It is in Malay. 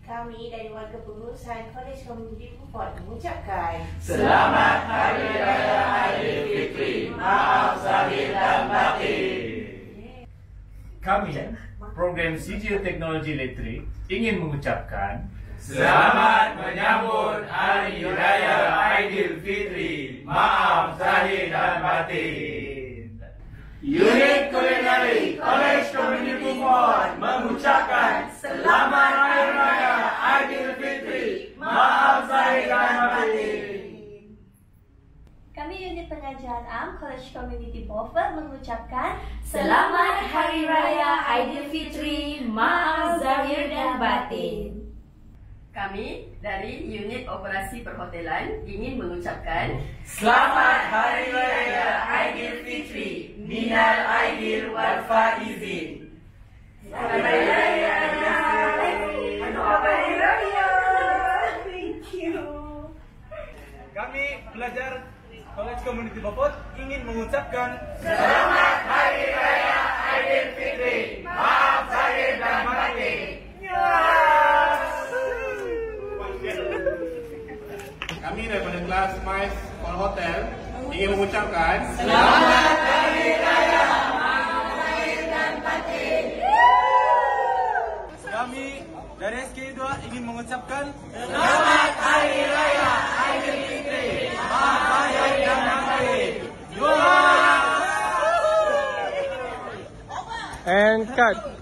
Kami dari warga pengurusan Kolej Komuniti Beaufort mengucapkan Selamat Hari Raya Aidilfitri. Maaf zahir dan batin. Kami, program CGL Teknologi Elektrik, ingin mengucapkan Selamat menyambut Hari Raya Aidilfitri. Maaf zahir dan batin. Unit Kulineri Kolej Komuniti Beaufort mengucapkan Selamat Hari Raya Aidilfitri. Maaf zahir dan batin. Kami unit pengajaran AM Kolej Komuniti Beaufort mengucapkan Selamat Hari Raya Aidilfitri. Maaf zahir dan batin. Kami dari unit operasi perhotelan ingin mengucapkan Selamat Hari Raya Aidilfitri. Minal aidin wal faizin. Selamat Hari Raya. Selamat Hari Raya. Thank you. Kami pelajar Kolej Komuniti Beaufort ingin mengucapkan Selamat Hari Raya Aidilfitri. Maaf zahir dan batin. Kami daripada kelas MICE Pol Hotel ingin mengucapkan Selamat Hari Raya. Kami dari SK2 ingin mengucapkan Selamat Hari Raya Aidilfitri. Maaf zahir dan batin. and cut.